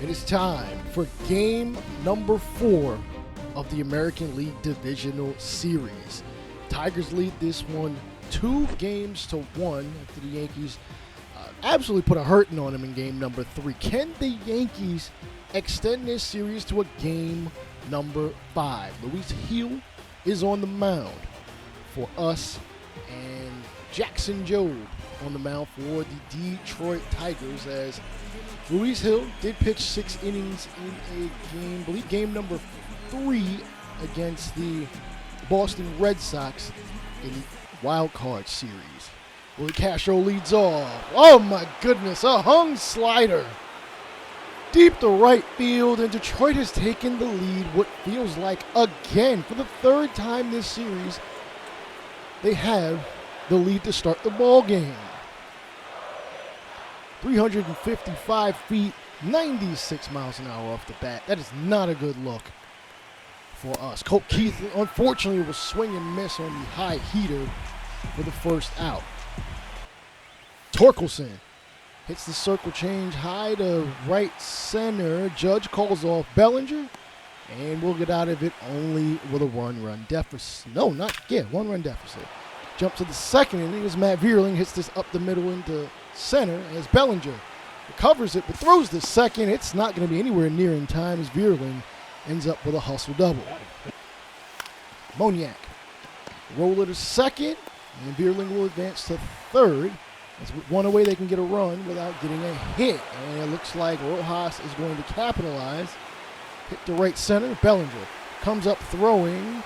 It is time for game number 4 of the American League Divisional Series. Tigers lead this one 2-1 after the Yankees absolutely put a hurting on them in game number 3. Can the Yankees extend this series to a game number 5? Luis Gil is on the mound for us, and Jackson Jobe on the mound for the Detroit Tigers, as Luis Gil did pitch 6 innings in a game, I believe game number 3 against the Boston Red Sox in the wild card series. Willie Castro leads off. Oh my goodness, a hung slider deep to right field, and Detroit has taken the lead what feels like again for the 3rd time this series. They have the lead to start the ball game. 355 feet, 96 miles an hour off the bat. That is not a good look for us. Colt Keith, unfortunately, was swing and miss on the high heater for the first out. Torkelson hits the circle change high to right center. Judge calls off Bellinger, and we'll get out of it only with a one-run deficit. No, one-run deficit. Jump to the second inning as Matt Vierling hits this up the middle into center as Bellinger recovers it but throws the second. It's not going to be anywhere near in time as Vierling ends up with a hustle double. Moniak roller to second, and Vierling will advance to third. As with one away, they can get a run without getting a hit. And it looks like Rojas is going to capitalize. Hit to right center. Bellinger comes up throwing.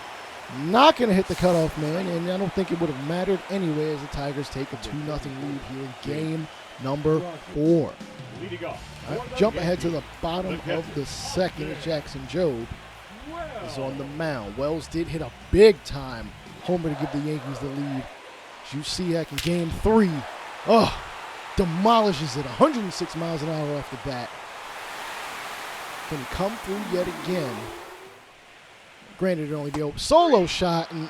Not going to hit the cutoff man, and I don't think it would have mattered anyway as the Tigers take a 2-0 lead here in game number 4. Right, jump ahead to the bottom of the second. Jackson Jobe is on the mound. Wells did hit a big-time homer to give the Yankees the lead. Jusiak in game 3. Demolishes it, 106 miles an hour off the bat. Can he come through yet again? Granted, it only the solo shot, and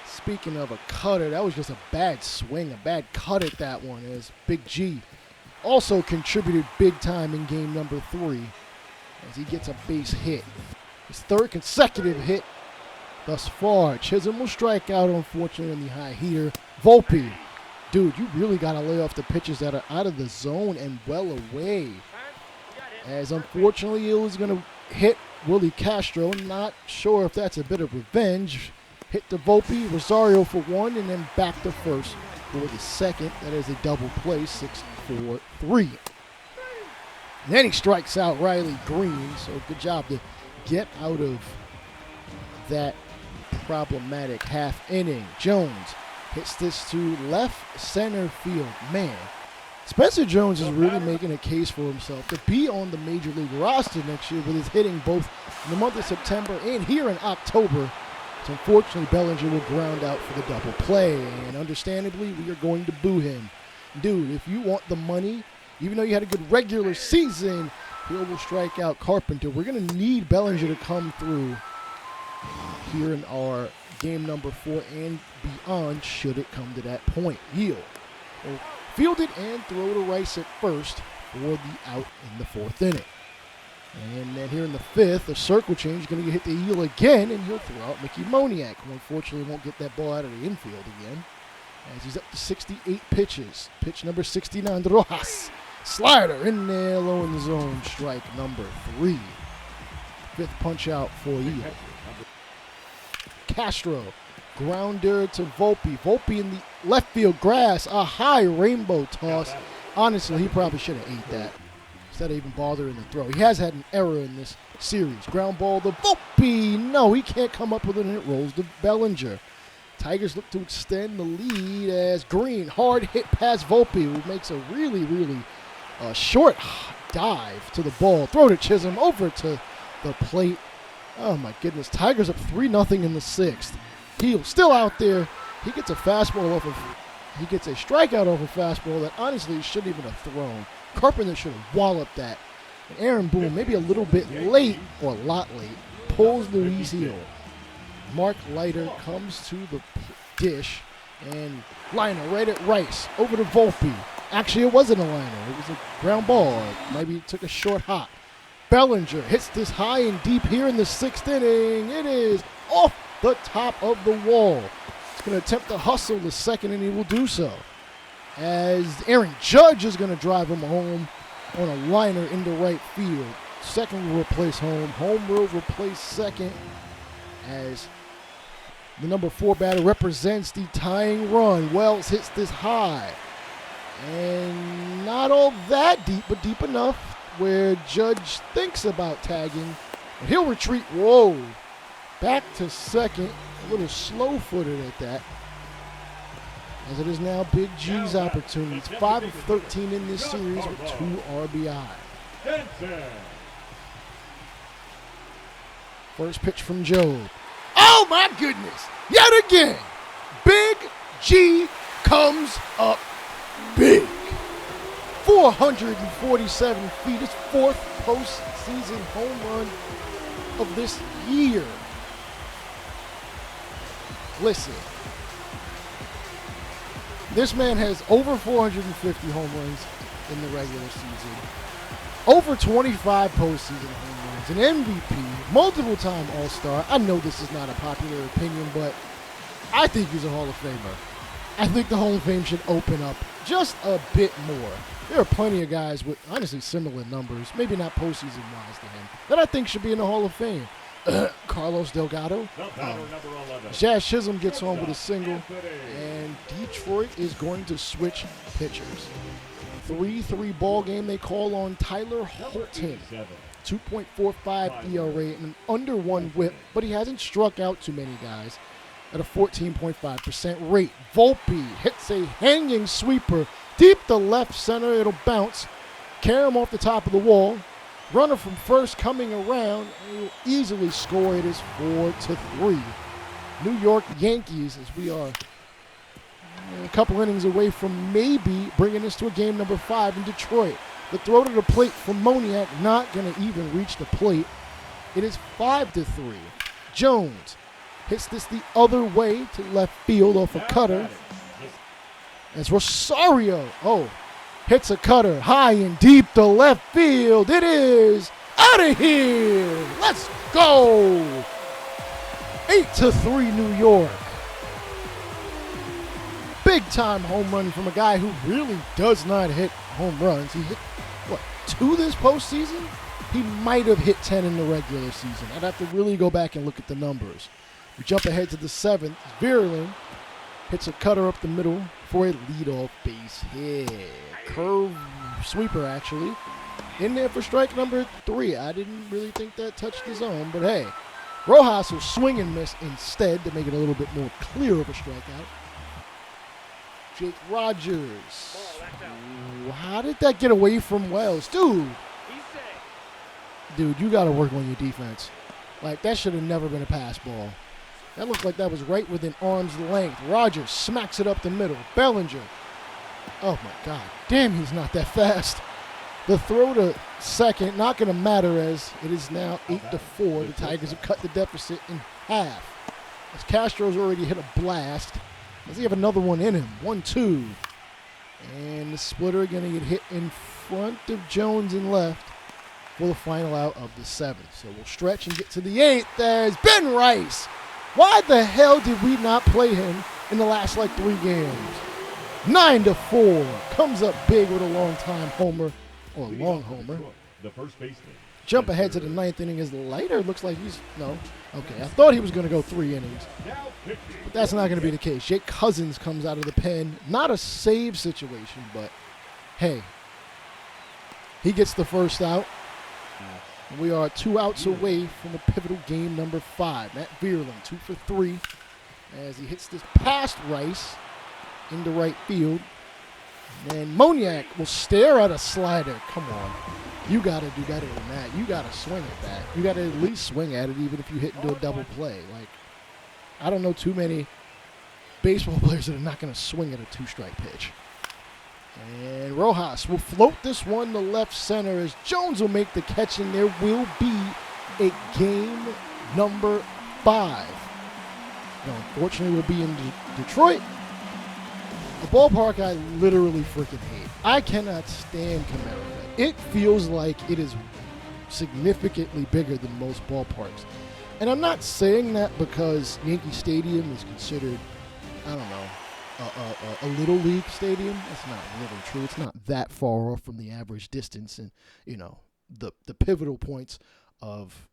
speaking of a cutter, that was just a bad swing, a bad cut at that one, as Big G also contributed big time in game number 3 as he gets a base hit. His 3rd consecutive hit thus far. Chisholm will strike out, unfortunately, on the high heater. Volpe, dude, you really got to lay off the pitches that are out of the zone and well away, as unfortunately Gil is going to hit Willie Castro. Not sure if that's a bit of revenge. Hit to Volpe, Rosario for 1, and then back to first for the second. That is a double play, 6-4-3. And then he strikes out Riley Green, so good job to get out of that problematic half inning. Jones hits this to left center field. Man, Spencer Jones is really making a case for himself to be on the Major League roster next year with his hitting both in the month of September and here in October. So unfortunately, Bellinger will ground out for the double play, and understandably, we are going to boo him. Dude, if you want the money, even though you had a good regular season, Hill will strike out Carpenter. We're going to need Bellinger to come through here in our game number 4 and beyond, should it come to that point. Hill will field it and throw to Rice at first for the out in the 4th inning. And then here in the 5th, a circle change is going to hit the heel again, and he'll throw out Mickey Moniak, who unfortunately won't get that ball out of the infield again, as he's up to 68 pitches. Pitch number 69, Rojas. Slider in there, low in the zone, strike number 3. 5th punch out for Hill. Castro, grounder to Volpe. Volpe in the left field grass, a high rainbow toss. Honestly, he probably should have ate that instead of even bothering to throw. He has had an error in this series. Ground ball to Volpe. No, he can't come up with it, and it rolls to Bellinger. Tigers look to extend the lead as Green, hard hit past Volpe, who makes a really short dive to the ball. Throw to Chisholm, over to the plate. Oh my goodness, Tigers up 3-0 in the 6th. Hill still out there. He gets a strikeout off a fastball that honestly he shouldn't even have thrown. Carpenter should have walloped that. And Aaron Boone, maybe a little bit late, or a lot late, pulls Luis Gil. Mark Leiter comes to the dish, and liner right at Rice, over to Volpe. Actually, it wasn't a liner. It was a ground ball. Maybe it took a short hop. Bellinger hits this high and deep here in the 6th inning. It is off the top of the wall. He's going to attempt to hustle the 2nd, and he will do so. As Aaron Judge is going to drive him home on a liner into right field. 2nd will replace home. Home will replace 2nd as the number 4 batter represents the tying run. Wells hits this high. And not all that deep, but deep enough where Judge thinks about tagging. But he'll retreat. Whoa. Back to 2nd. A little slow-footed at that. As it is now Big G's opportunity. It's 5 of 13 in this series with 2 RBI. First pitch from Joe. Oh my goodness! Yet again, Big G comes up big. 447 feet, his 4th postseason home run of this year. Listen, this man has over 450 home runs in the regular season, over 25 postseason home runs, an MVP, multiple-time All-Star. I know this is not a popular opinion, but I think he's a Hall of Famer. I think the Hall of Fame should open up just a bit more. There are plenty of guys with, honestly, similar numbers, maybe not postseason-wise to him, that I think should be in the Hall of Fame. Carlos Delgado. Jazz Chisholm gets on with a single, and Detroit is going to switch pitchers. 3-3 ball game they call on Tyler Holton. 2.45 ERA and an under 1 whip, but he hasn't struck out too many guys at a 14.5% rate. Volpe hits a hanging sweeper deep to left center. It'll bounce, carry him off the top of the wall. Runner from first coming around, and he'll easily score. It is 4-3. New York Yankees, as we are a couple innings away from maybe bringing this to a game number 5 in Detroit. The throw to the plate from Moniak, not going to even reach the plate. It is 5-3. Jones hits this the other way to left field off a cutter. As Rosario, hits a cutter high and deep to left field. It is out of here. Let's go. 8-3 New York. Big time home run from a guy who really does not hit home runs. He hit, 2 this postseason? He might have hit 10 in the regular season. I'd have to really go back and look at the numbers. We jump ahead to the 7th. Virlin hits a cutter up the middle for a leadoff base hit. Curve sweeper, actually. In there for strike number 3. I didn't really think that touched the zone, but hey. Rojas will swing and miss instead to make it a little bit more clear of a strikeout. Jake Rogers. How did that get away from Wells? Dude, you got to work on your defense. Like, that should have never been a pass ball. That looked like that was right within arm's length. Rogers smacks it up the middle. Bellinger. Oh, my God. Damn, he's not that fast. The throw to second, not going to matter as it is now 8-4. The Tigers have cut the deficit in half. As Castro's already hit a blast. Does he have another one in him? 1-2. And the splitter going to get hit in front of Jones in left for the final out of the 7th. So we'll stretch and get to the 8th. There's Ben Rice. Why the hell did we not play him in the last 3 games? 9-4. Comes up big with a long-time homer, or long homer. The first baseman. Jump ahead to the 9th inning is lighter. Looks like he's, no. Okay, I thought he was going to go 3 innings. But that's not going to be the case. Jake Cousins comes out of the pen. Not a save situation, but hey, he gets the first out. And we are 2 outs away from a pivotal game number 5. Matt Virlin, 2 for 3, as he hits this past Rice into right field. And Moniak will stare at a slider. Come on. You got to do better than that. You got to swing at that. You got to at least swing at it even if you hit into a double play. Like, I don't know too many baseball players that are not going to swing at a 2-strike pitch. And Rojas will float this one to left center as Jones will make the catch, and there will be a game number 5. Now, unfortunately, we'll be in Detroit. The ballpark I literally freaking hate. I cannot stand Comerica. It feels like it is significantly bigger than most ballparks. And I'm not saying that because Yankee Stadium is considered, I don't know, a little league stadium. That's not really true. It's not that far off from the average distance and, you know, the pivotal points of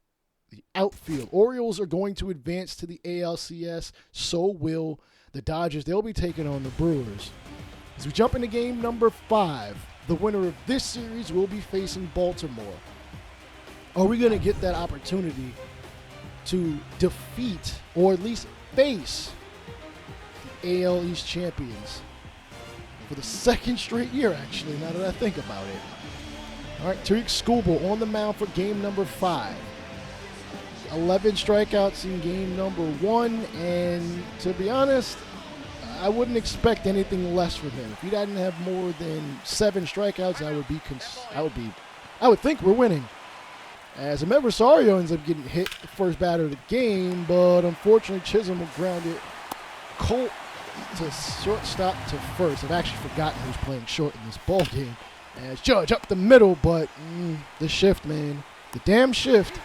the outfield. Orioles are going to advance to the ALCS. So will the Dodgers. They'll be taking on the Brewers. As we jump into game number 5, the winner of this series will be facing Baltimore. Are we going to get that opportunity to defeat, or at least face, the AL East champions for the second straight year, actually, now that I think about it? All right, Tariq Skubal on the mound for game number 5. 11 strikeouts in game number 1, and to be honest, I wouldn't expect anything less from him. If he didn't have more than 7 strikeouts, I would think we're winning. As Amed Rosario ends up getting hit the first batter of the game, but unfortunately Chisholm will ground it Colt to shortstop to first. I've actually forgotten who's playing short in this ball game. As Judge up the middle, but the shift, man, the damn shift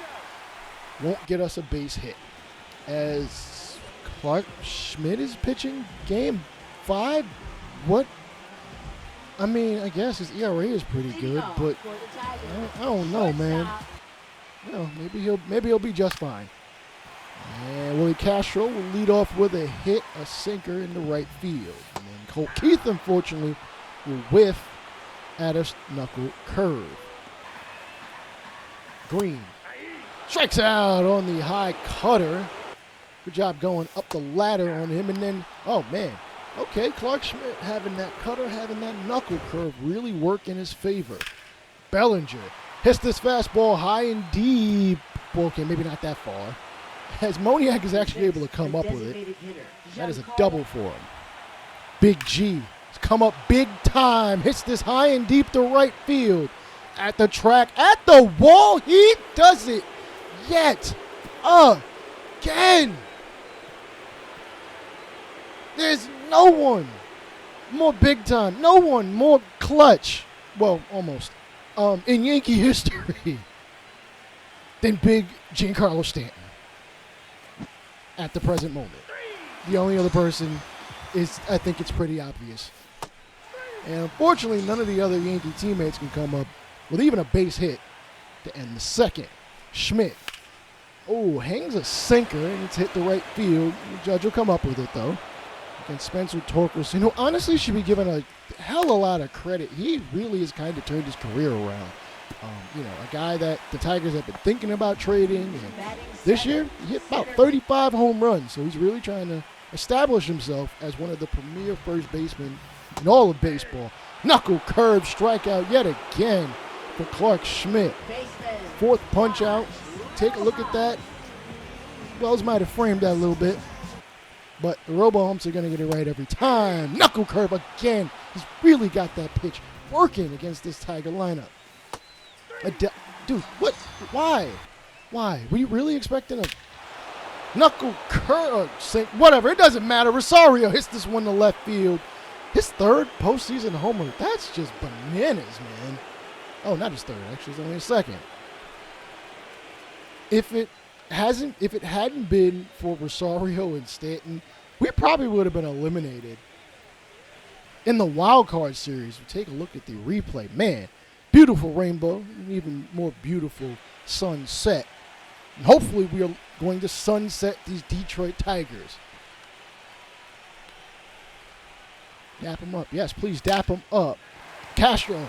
won't get us a base hit. As Clark Schmidt is pitching game 5. What? I mean, I guess his ERA is pretty good, but I don't know, man. Well, maybe he'll be just fine. And Willie Castro will lead off with a hit, a sinker in the right field. And then Colt Keith, unfortunately, will whiff at a knuckle curve. Green strikes out on the high cutter. Good job going up the ladder on him. And then, oh, man. Okay, Clark Schmidt having that cutter, having that knuckle curve really work in his favor. Bellinger hits this fastball high and deep. Okay, maybe not that far. As Moniak is actually able to come up with it. That is a double for him. Big G has come up big time. Hits this high and deep to right field. At the track, at the wall. He does it yet again. There's no one more big time. No one more clutch. Well, almost. In Yankee history than big Giancarlo Stanton at the present moment. The only other person is, I think it's pretty obvious. And unfortunately, none of the other Yankee teammates can come up with even a base hit to end the second. Schmidt, hangs a sinker, and it's hit the right field. The judge will come up with it, though. Against Spencer Torkelson, who honestly should be given a hell of a lot of credit. He really has kind of turned his career around. A guy that the Tigers have been thinking about trading. And this year, he hit about 35 home runs, so he's really trying to establish himself as one of the premier first basemen in all of baseball. Knuckle curve strikeout yet again for Clark Schmidt. 4th punch out. Take a look at that. Wells might have framed that a little bit, but the robo-humps are going to get it right every time. Knuckle curve again. He's really got that pitch working against this Tiger lineup. Dude, what? Why? Were you really expecting a knuckle curve? Whatever, it doesn't matter. Rosario hits this one to left field. His 3rd postseason homer. That's just bananas, man. Oh, not his 3rd. Actually, it's only his 2nd. If it hadn't been for Rosario and Stanton, we probably would have been eliminated in the wild card series. We take a look at the replay. Man, beautiful rainbow, an even more beautiful sunset. And hopefully we are going to sunset these Detroit Tigers. Dap them up. Yes, please dap them up. Castro,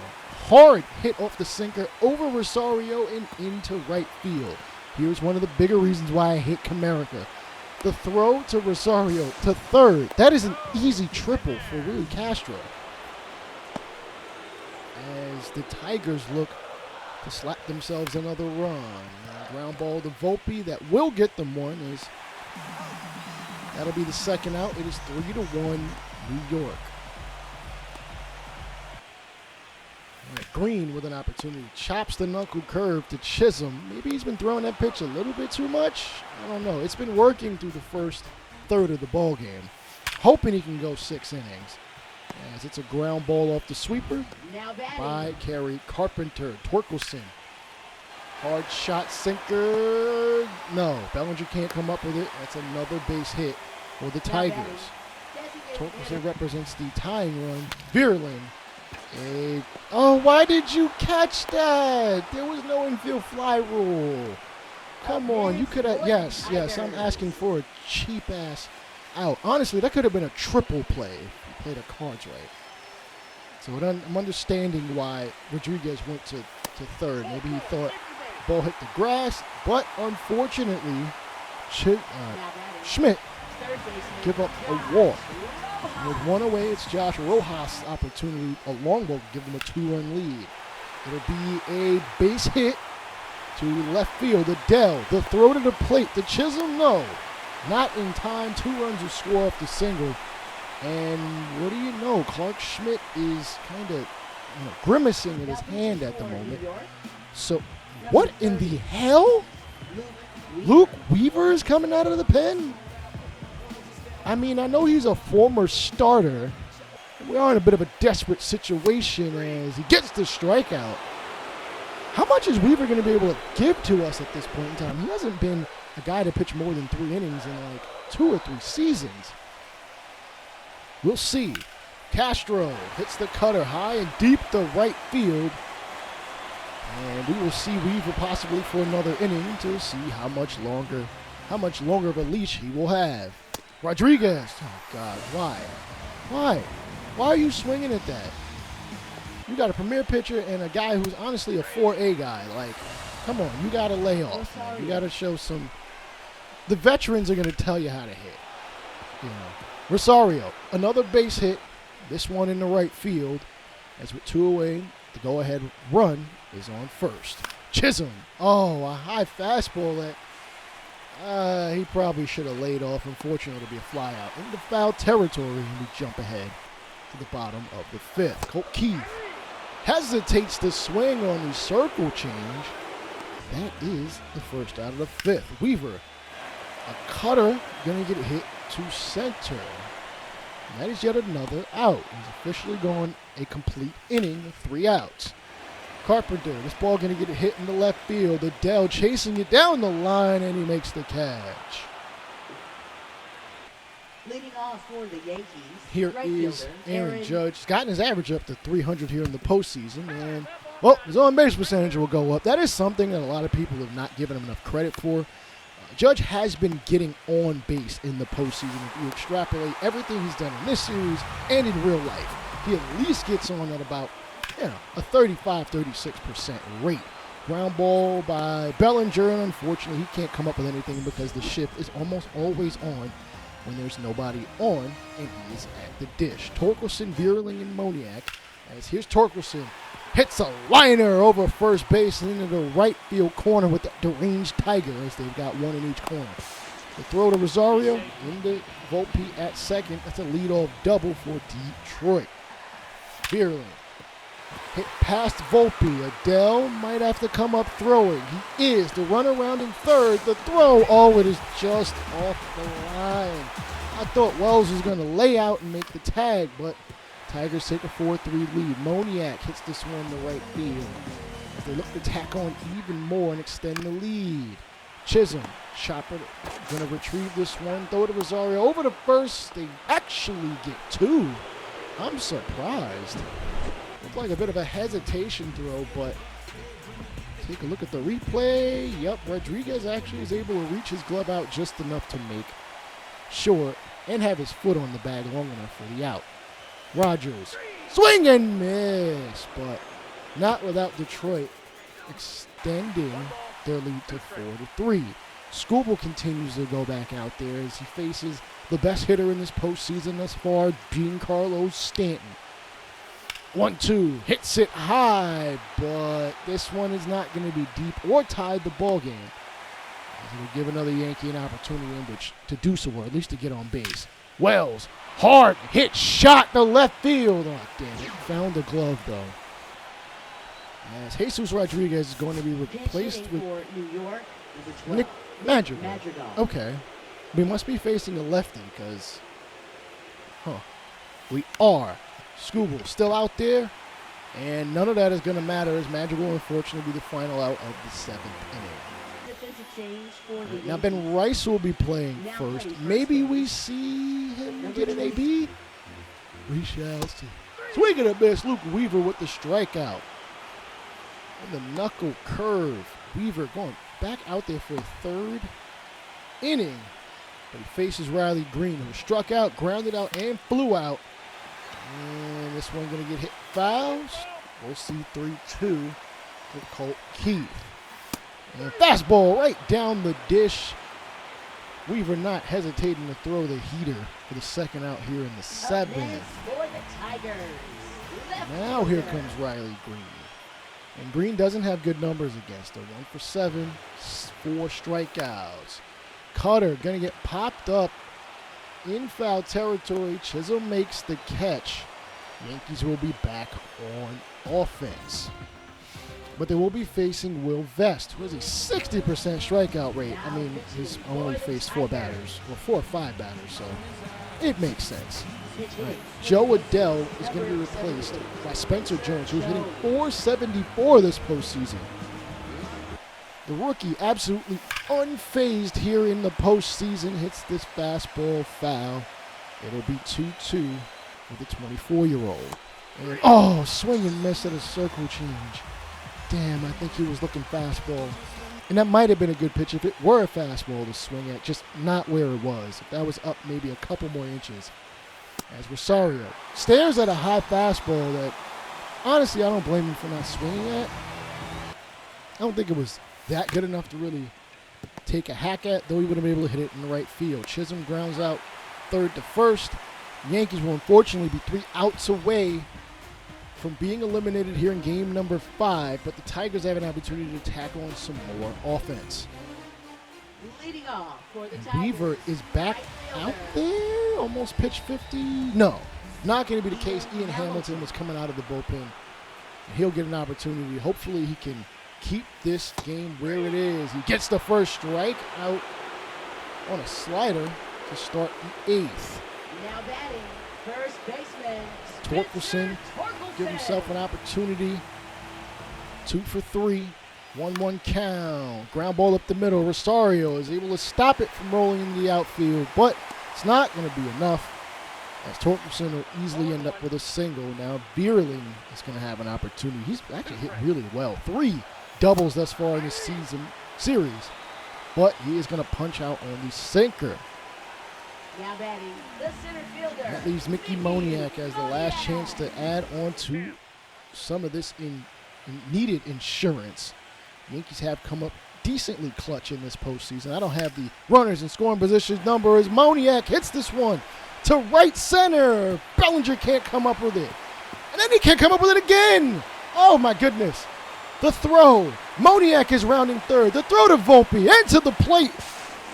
hard hit off the sinker over Rosario and into right field. Here's one of the bigger reasons why I hate Comerica. The throw to Rosario to 3rd. That is an easy triple for Willie Castro. As the Tigers look to slap themselves another run. Ground ball to Volpe that will get them one. That'll be the 2nd out. It is 3-1 New York. Green with an opportunity. Chops the knuckle curve to Chisholm. Maybe he's been throwing that pitch a little bit too much. I don't know. It's been working through the first third of the ball game. Hoping he can go 6 innings. as it's a ground ball off the sweeper by Kerry Carpenter. Torkelson. Hard shot sinker. No, Bellinger can't come up with it. That's another base hit for the Tigers. Torkelson represents the tying run. Vierling. Oh, why did you catch that? There was no infield fly rule. Come on, you could have. Yes, I'm asking for a cheap-ass out. Honestly, that could have been a triple play if you played the cards right. So I'm understanding why Rodriguez went to third. Maybe he thought the ball hit the grass, but unfortunately, Schmidt give up a walk. With one away, it's Josh Rojas' opportunity. A long ball give them a 2-run lead. It'll be a base hit to left field. Adele, the throw to the plate. The Chisholm, no. Not in time. 2 runs to score off the single. And what do you know? Clark Schmidt is kind of grimacing at his hand at the moment. So, what in the hell? Luke Weaver is coming out of the pen? I mean, I know he's a former starter. We are in a bit of a desperate situation as he gets the strikeout. How much is Weaver going to be able to give to us at this point in time? He hasn't been a guy to pitch more than 3 innings in like 2 or 3 seasons. We'll see. Castro hits the cutter high and deep to right field. And we will see Weaver possibly for another inning to see how much longer of a leash he will have. Rodriguez. Oh, God. Why? Why are you swinging at that? You got a premier pitcher and a guy who's honestly a 4A guy. Like, come on. You got to lay off, man. You got to show some. The veterans are going to tell you how to hit. Rosario, another base hit. This one in the right field. As with 2 away, the go-ahead run is on first. Chisholm. Oh, a high fastball that he probably should have laid off. Unfortunately, it'll be a fly out into foul territory, and we jump ahead to the bottom of the 5th. Colt Keith hesitates to swing on the circle change. That is the first out of the 5th. Weaver, a cutter, going to get hit to center. And that is yet another out. He's officially gone a complete inning of 3 outs. Carpenter, this ball going to get hit in the left field. Adele chasing it down the line, and he makes the catch. Leading off for the Yankees, here is Aaron Judge. He's gotten his average up to 300 here in the postseason, and his on-base percentage will go up. That is something that a lot of people have not given him enough credit for. Judge has been getting on base in the postseason. If you extrapolate everything he's done in this series and in real life, he at least gets on at about a 35-36% rate. Ground ball by Bellinger, and unfortunately he can't come up with anything because the shift is almost always on when there's nobody on, and he is at the dish. Torkelson, Vierling, and Moniak. As here's Torkelson. Hits a liner over first base and into the right field corner with the deranged Tiger, as they've got one in each corner. The throw to Rosario into Volpe at second. That's a leadoff double for Detroit. Vierling hit past Volpe. Adele might have to come up throwing. He is. The run around in third. The throw. Oh, it is just off the line. I thought Wells was going to lay out and make the tag, but Tigers take a 4-3 lead. Moniak hits this one in the right field. They look to tack on even more and extend the lead. Chisholm, chopper, going to retrieve this one. Throw to Rosario over to first. They actually get 2. I'm surprised. Looked like a bit of a hesitation throw, but take a look at the replay. Yep, Rodriguez actually is able to reach his glove out just enough to make sure and have his foot on the bag long enough for the out. Rogers, swing and miss, but not without Detroit extending their lead to 4-3. Skubal continues to go back out there as he faces the best hitter in this postseason thus far, Giancarlo Stanton. 1-2, hits it high, but this one is not going to be deep or tied the ball game. It'll give another Yankee an opportunity in which to do so, or at least to get on base. Wells, hard hit shot to left field. Oh, damn it. Found the glove, though. As Jesus Rodriguez is going to be replaced with Nick Madrigal. Okay. We must be facing a lefty because, we are. Skubal still out there, and none of that is going to matter as Madrigal, unfortunately, be the final out of the 7th inning. Defensive change for the Now Ben Yankees. Rice will be playing Now first. playing first Maybe base. we see him Number get an 20. AB. We shall see. Swing and a miss. Luke Weaver with the strikeout. And the knuckle curve. Weaver going back out there for a 3rd inning. But he faces Riley Green, who struck out, grounded out, and flew out. And this one going to get hit fouls. We'll see 3-2 for Colt Keith. And fastball right down the dish. Weaver not hesitating to throw the heater for the 2nd out here in the 7th. Up next for the Tigers. Left Now here fielder. comes Riley Green. And Green doesn't have good numbers against her. 1 for 7, 4 strikeouts. Cutter going to get popped up in foul territory. Chisholm makes the catch. Yankees will be back on offense. But they will be facing Will Vest, who has a 60% strikeout rate. I mean, he's only faced 4 batters, or 4 or 5 batters, so it makes sense. Right. Joe Adell is going to be replaced by Spencer Jones, who's hitting .474 this postseason. The rookie, absolutely unfazed here in the postseason, hits this fastball foul. It'll be 2-2 with the 24-year-old. And swing and miss at a circle change. Damn, I think he was looking fastball. And that might have been a good pitch if it were a fastball to swing at, just not where it was. If that was up maybe a couple more inches. As Rosario stares at a high fastball that, honestly, I don't blame him for not swinging at. I don't think it was that good enough to really take a hack at, though he would have been able to hit it in the right field. Chisholm grounds out 3rd to 1st. Yankees will unfortunately be 3 outs away from being eliminated here in game number 5, but the Tigers have an opportunity to tackle on some more offense. Leading off for the And Tigers. Weaver is back right out fielder. there, almost pitch 50. No, not going to be the case. Ian Hamilton was coming out of the bullpen. He'll get an opportunity. Hopefully he can keep this game where it is. He gets the first strike out on a slider to start the 8th. Now batting, first baseman. Torkelson give himself an opportunity. 2 for 3. 1-1 count. Ground ball up the middle. Rosario is able to stop it from rolling in the outfield, but it's not going to be enough, as Torkelson will easily end up with a single. Now Bierling is going to have an opportunity. He's actually hit really well. 3 doubles thus far in this series, but he is going to punch out on the sinker. Now batting, the center fielder. That leaves Mickey Moniak as the last chance to add on to some of this needed insurance. Yankees have come up decently clutch in this postseason. I don't have the runners in scoring positions number as Moniak hits this one to right center. Bellinger can't come up with it. And then he can't come up with it again. Oh my goodness. The throw. Moniak is rounding 3rd. The throw to Volpe into the plate.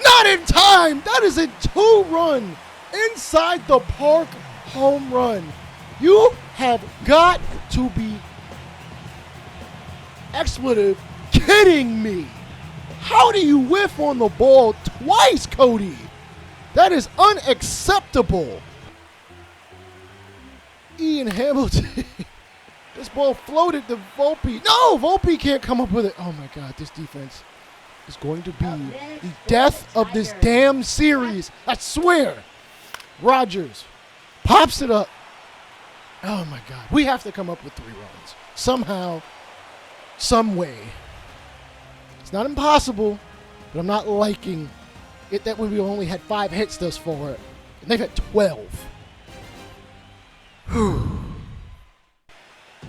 Not in time. That is a 2-run inside the park home run. You have got to be expletive kidding me. How do you whiff on the ball twice, Cody? That is unacceptable. Ian Hamilton. This ball floated to Volpe. No, Volpe can't come up with it. Oh my God, this defense is going to be the death of this damn series. I swear. Rogers pops it up. Oh my God. We have to come up with 3 runs. Somehow, some way. It's not impossible, but I'm not liking it that we only had 5 hits thus far. And they've had 12.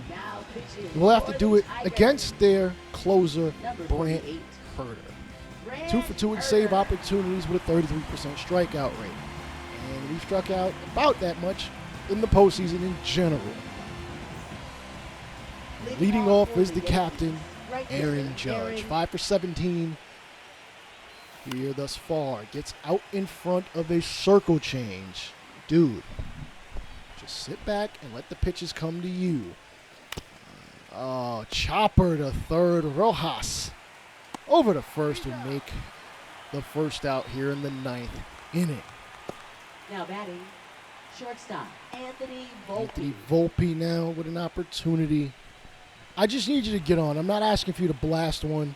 Now pitching We'll have for to do the it Tigers. against their closer, Number Brant 48. Herter. Brant 2 for 2 in save Herter. opportunities with a 33% strikeout rate. And we've struck out about that much in the postseason in general. Leading off for is the Yankees, captain, right Aaron fielder, Judge. Aaron 5 for 17 here thus far. Gets out in front of a circle change. Dude, just sit back and let the pitches come to you. Oh, chopper to 3rd. Rojas over to 1st will make the first out here in the 9th inning. Now batting, Shortstop, Anthony Anthony Volpe. Volpe now with an opportunity. I just need you to get on. I'm not asking for you to blast one.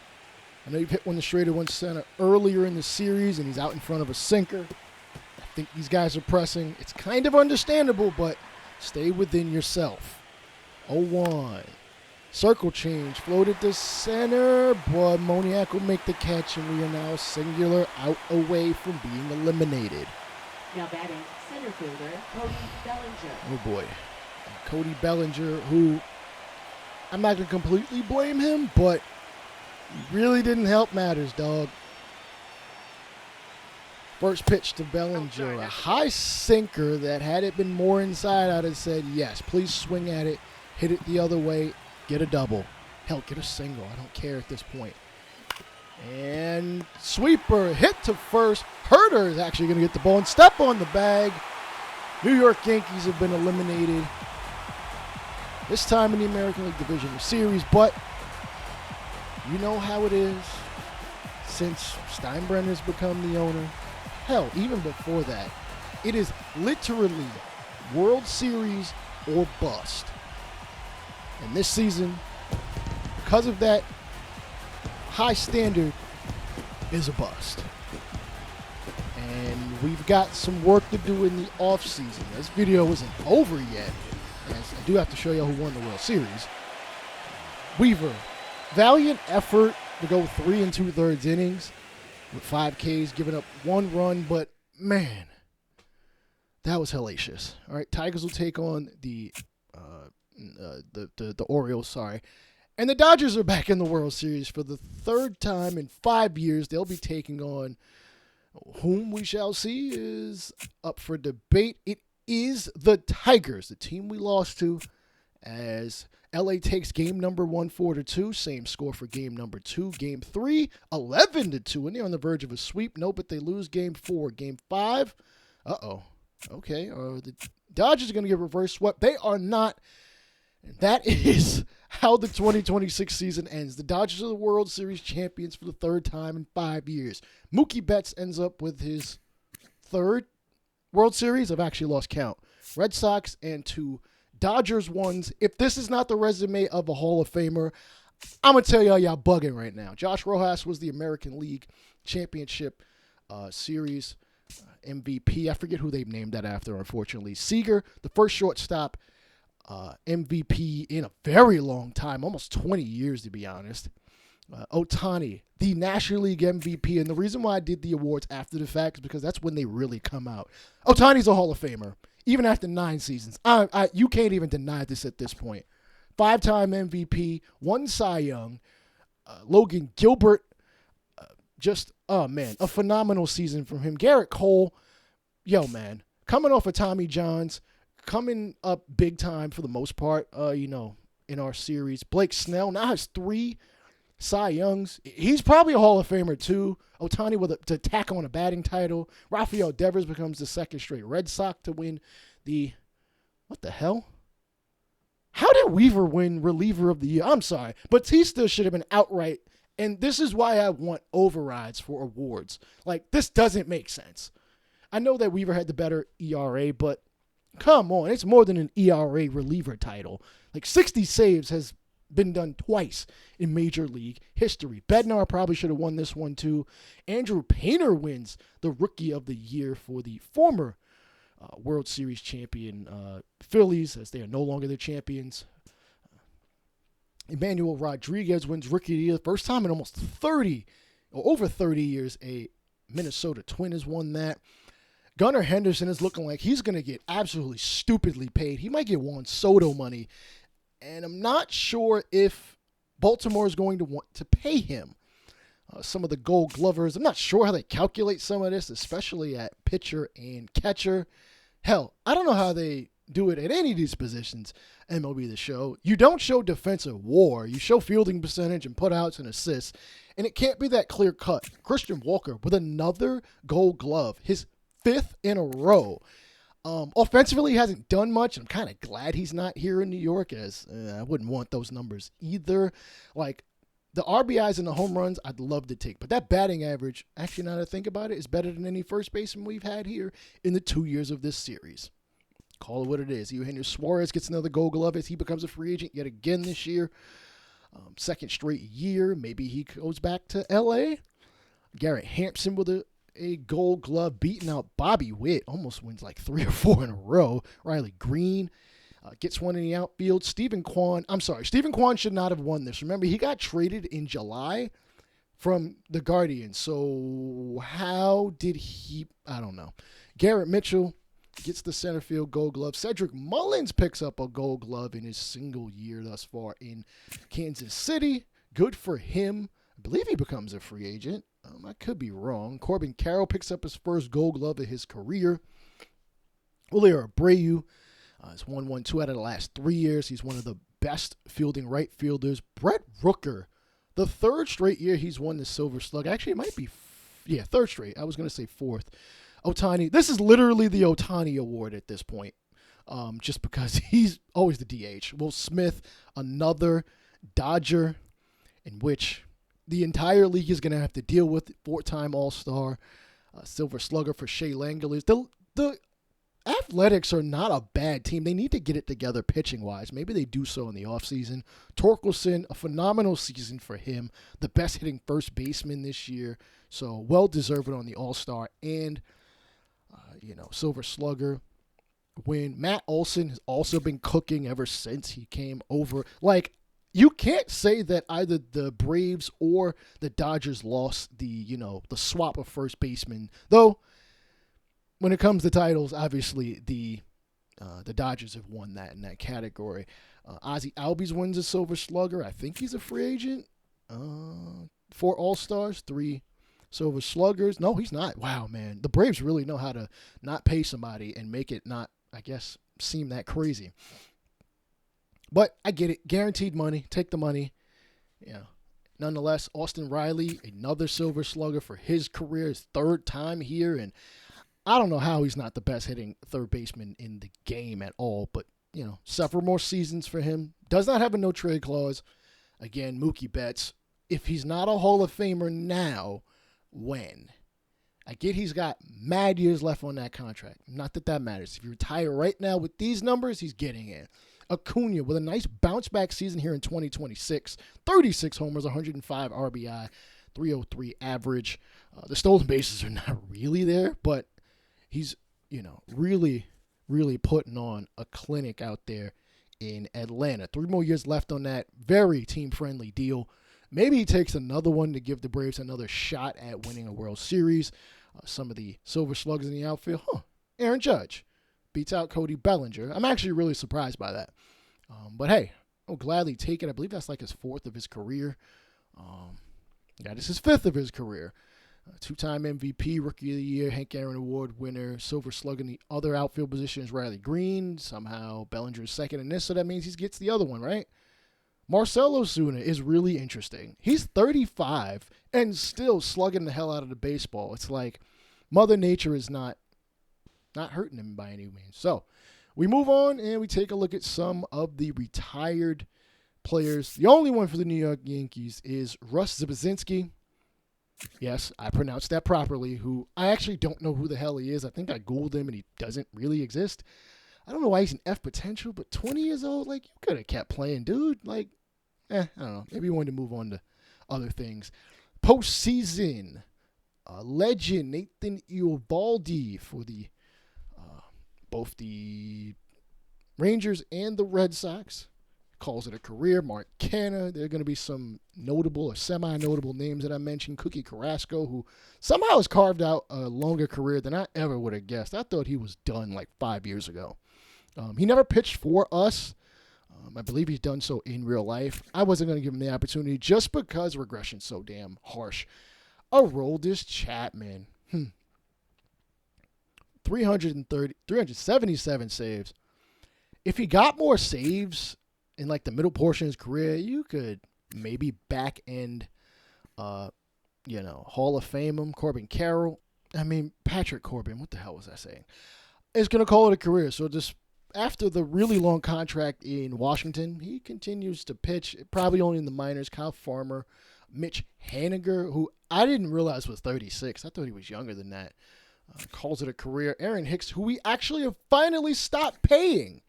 I know you've hit one to straight to one center earlier in the series, and he's out in front of a sinker. I think these guys are pressing. It's kind of understandable, but stay within yourself. 0-1. Circle change. Floated to center, but Moniak will make the catch, and we are now singular out away from being eliminated. Now batting, center fielder, Cody Bellinger. Oh, boy. Cody Bellinger, who I'm not going to completely blame him, but he really didn't help matters, dog. First pitch to Bellinger, a high sinker that had it been more inside, I'd have said, yes, please swing at it, hit it the other way, get a double. Hell, get a single. I don't care at this point. And sweeper, hit to first. Herder is actually going to get the ball and step on the bag. New York Yankees have been eliminated. This time in the American League Division Series, but you know how it is since Steinbrenner has become the owner. Hell, even before that, it is literally World Series or bust. And this season, because of that high standard, is a bust. And we've got some work to do in the offseason. This video isn't over yet, as I do have to show you who won the World Series. Weaver, valiant effort to go 3 2/3 innings with 5 Ks, giving up 1 run, but man, that was hellacious. All right, Tigers will take on the Orioles, sorry. And the Dodgers are back in the World Series for the 3rd time in 5 years. They'll be taking on whom we shall see is up for debate. It is the Tigers, the team we lost to, as LA takes game number 1 4-2. Same score for game number 2. Game 3, 11-2. And they're on the verge of a sweep. No, but they lose game 4. Game 5, okay. The Dodgers are going to get reverse swept. They are not. That is how the 2026 season ends. The Dodgers are the World Series champions for the 3rd time in 5 years. Mookie Betts ends up with his 3rd World Series. I've actually lost count. Red Sox and 2 Dodgers ones. If this is not the resume of a Hall of Famer, I'm going to tell y'all bugging right now. Josh Rojas was the American League Championship Series MVP. I forget who they named that after, unfortunately. Seager, the first shortstop MVP in a very long time, almost 20 years to be honest. Ohtani, the National League MVP, and the reason why I did the awards after the fact is because that's when they really come out. Ohtani's a Hall of Famer, even after 9 seasons. You can't even deny this at this point. 5-time MVP, 1 Cy Young. Logan Gilbert, a phenomenal season from him. Garrett Cole, coming off of Tommy John's, coming up big time for the most part, in our series. Blake Snell now has 3 Cy Youngs. He's probably a Hall of Famer too. Ohtani to tack on a batting title. Rafael Devers becomes the 2nd straight Red Sox to win the... What the hell? How did Weaver win reliever of the year? I'm sorry. Batista should have been outright. And this is why I want overrides for awards. This doesn't make sense. I know that Weaver had the better ERA, but come on, it's more than an ERA reliever title. 60 saves has been done twice in Major League history. Bednar probably should have won this one too. Andrew Painter wins the Rookie of the Year for the former World Series champion Phillies, as they are no longer the champions. Emmanuel Rodriguez wins Rookie of the Year, first time in almost 30 or over 30 years a Minnesota Twin has won that. Gunnar Henderson is looking like he's going to get absolutely stupidly paid. He might get Juan Soto money. And I'm not sure if Baltimore is going to want to pay him. Some of the Gold Glovers, I'm not sure how they calculate some of this, especially at pitcher and catcher. Hell, I don't know how they do it at any of these positions. MLB The Show. You don't show defensive WAR. You show fielding percentage and putouts and assists. And it can't be that clear cut. Christian Walker with another Gold Glove. His 5th in a row. Offensively, he hasn't done much. I'm kind of glad he's not here in New York, as I wouldn't want those numbers either. The RBIs and the home runs, I'd love to take. But that batting average, actually, now that I think about it, is better than any first baseman we've had here in the 2 years of this series. Call it what it is. Eugenio Suarez gets another Gold Glove as he becomes a free agent yet again this year. Second straight year. Maybe he goes back to L.A. Garrett Hampson with a Gold Glove, beating out Bobby Witt. Almost wins like 3 or 4 in a row. Riley Green gets one in the outfield. Stephen Kwan should not have won this. Remember, he got traded in July from the Guardians. So how did he? I don't know. Garrett Mitchell gets the center field Gold Glove. Cedric Mullins picks up a Gold Glove in his single year thus far in Kansas City. Good for him. I believe he becomes a free agent. I could be wrong. Corbin Carroll picks up his first Gold Glove of his career. Julio Abreu has won 2 out of the last 3 years. He's one of the best fielding right fielders. Brett Rooker, the 3rd straight year he's won the Silver Slug. Actually, it might be, 3rd straight. I was going to say 4th. Ohtani, this is literally the Ohtani Award at this point, just because he's always the DH. Will Smith, another Dodger, in which the entire league is going to have to deal with. 4-time All-Star, Silver Slugger for Shea Langeliers. The Athletics are not a bad team. They need to get it together pitching-wise. Maybe they do so in the offseason. Torkelson, a phenomenal season for him. The best hitting first baseman this year. So well-deserved on the All-Star and Silver Slugger win. Matt Olson has also been cooking ever since he came over. Like, you can't say that either the Braves or the Dodgers lost the swap of first baseman. Though, when it comes to titles, obviously the Dodgers have won that in that category. Ozzie Albies wins a Silver Slugger. I think he's a free agent. 4 All-Stars, 3 Silver Sluggers. No, he's not. Wow, man. The Braves really know how to not pay somebody and make it not, I guess, seem that crazy. But I get it. Guaranteed money. Take the money. Yeah. Nonetheless, Austin Riley, another Silver Slugger for his career, his 3rd time here. And I don't know how he's not the best hitting third baseman in the game at all. But, several more seasons for him. Does not have a no-trade clause. Again, Mookie Betts. If he's not a Hall of Famer now, when? I get he's got mad years left on that contract. Not that matters. If you retire right now with these numbers, he's getting in. Acuna with a nice bounce-back season here in 2026. 36 homers, 105 RBI, 303 average. The stolen bases are not really there, but he's, really, really putting on a clinic out there in Atlanta. 3 more years left on that very team-friendly deal. Maybe he takes another one to give the Braves another shot at winning a World Series. Some of the Silver Sluggers in the outfield. Aaron Judge beats out Cody Bellinger. I'm actually really surprised by that. But hey, I'll gladly take it. I believe that's like his 4th of his career. This is his 5th of his career. 2-time MVP, Rookie of the Year, Hank Aaron Award winner, Silver Slugger in the other outfield position is Riley Green. Somehow Bellinger is 2nd in this, so that means he gets the other one, right? Marcell Ozuna is really interesting. He's 35 and still slugging the hell out of the baseball. It's like Mother Nature is not hurting him by any means. So we move on and we take a look at some of the retired players. The only one for the New York Yankees is Russ Zbyszynski. Yes, I pronounced that properly, who I actually don't know who the hell he is. I think I Googled him and he doesn't really exist. I don't know why he's an F potential, but 20 years old, like, you could have kept playing, dude. Like, I don't know. Maybe he wanted to move on to other things. Postseason, legend Nathan Eovaldi for the both the Rangers and the Red Sox. Calls it a career. Mark Canha. There are going to be some notable or semi-notable names that I mentioned. Cookie Carrasco, who somehow has carved out a longer career than I ever would have guessed. I thought he was done like 5 years ago. He never pitched for us. I believe he's done so in real life. I wasn't going to give him the opportunity just because regression's so damn harsh. Aroldis Chapman. 377 saves. If he got more saves in like the middle portion of his career, you could maybe back end, Hall of Fame him. Corbin Carroll. Patrick Corbin. What the hell was I saying? Is going to call it a career. So just after the really long contract in Washington, he continues to pitch, probably only in the minors. Kyle Farmer, Mitch Haniger, who I didn't realize was 36. I thought he was younger than that. calls it a career. Aaron Hicks, who we actually have finally stopped paying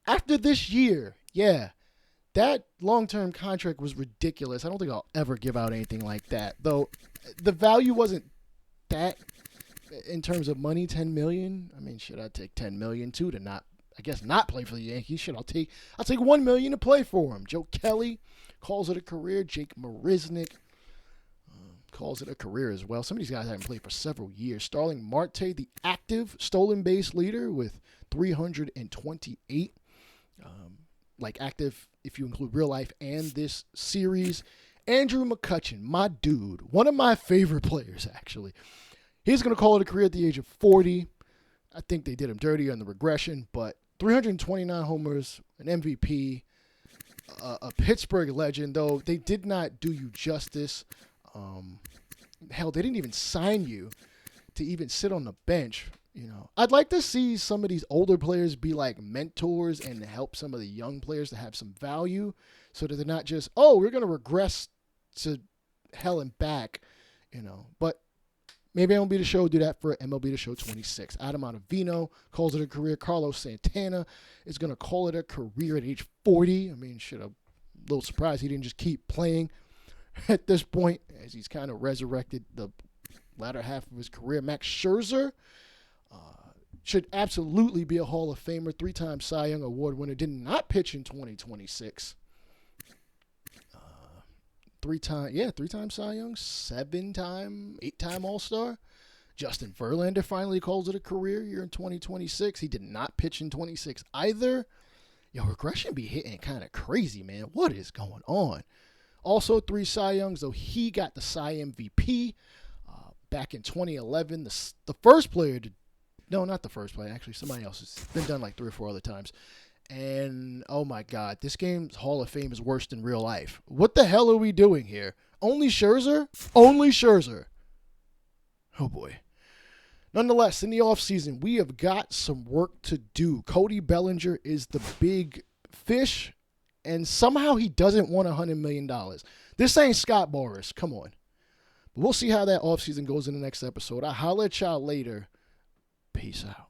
after this year. Yeah, that long-term contract was ridiculous. I don't think I'll ever give out anything like that, though. The value wasn't that in terms of money. $10 million. I mean, shit, I'd take $10 million too to not play for the Yankees. Shit, I'll take $1 million to play for him. Joe Kelly calls it a career. Jake Marisnick calls it a career as well. Some of these guys haven't played for several years. Starling Marte, the active stolen base leader with 328. Like active if you include real life and this series. Andrew McCutchen, my dude, one of my favorite players, actually. He's going to call it a career at the age of 40. I think they did him dirty on the regression, but 329 homers, an MVP, a Pittsburgh legend, though they did not do you justice. Hell, they didn't even sign you to even sit on the bench. You know, I'd like to see some of these older players be like mentors and help some of the young players to have some value so that they're not just, oh, we're going to regress to hell and back, you know. But maybe MLB The Show will do that for MLB The Show 26. Adam Ottavino calls it a career. Carlos Santana is going to call it a career at age 40. I mean, shit, I'm a little surprised he didn't just keep playing at this point as he's kind of resurrected the latter half of his career. Max Scherzer should absolutely be a Hall of Famer. 3-time Cy Young Award winner. Did not pitch in 2026. 3-time Cy Young. 7-time, 8-time All-Star. Justin Verlander finally calls it a career year in 2026. He did not pitch in 26 either. Yo, regression be hitting kind of crazy, man. What is going on? Also 3 Cy Youngs, though he got the Cy MVP back in 2011. The first player to, no, not the first player, actually, somebody else. It's been done like 3 or 4 other times. And, oh my God, this game's Hall of Fame is worse than real life. What the hell are we doing here? Only Scherzer? Only Scherzer. Oh boy. Nonetheless, in the offseason, we have got some work to do. Cody Bellinger is the big fish, and somehow he doesn't want $100 million. This ain't Scott Boras. Come on. But we'll see how that offseason goes in the next episode. I'll holler at y'all later. Peace out.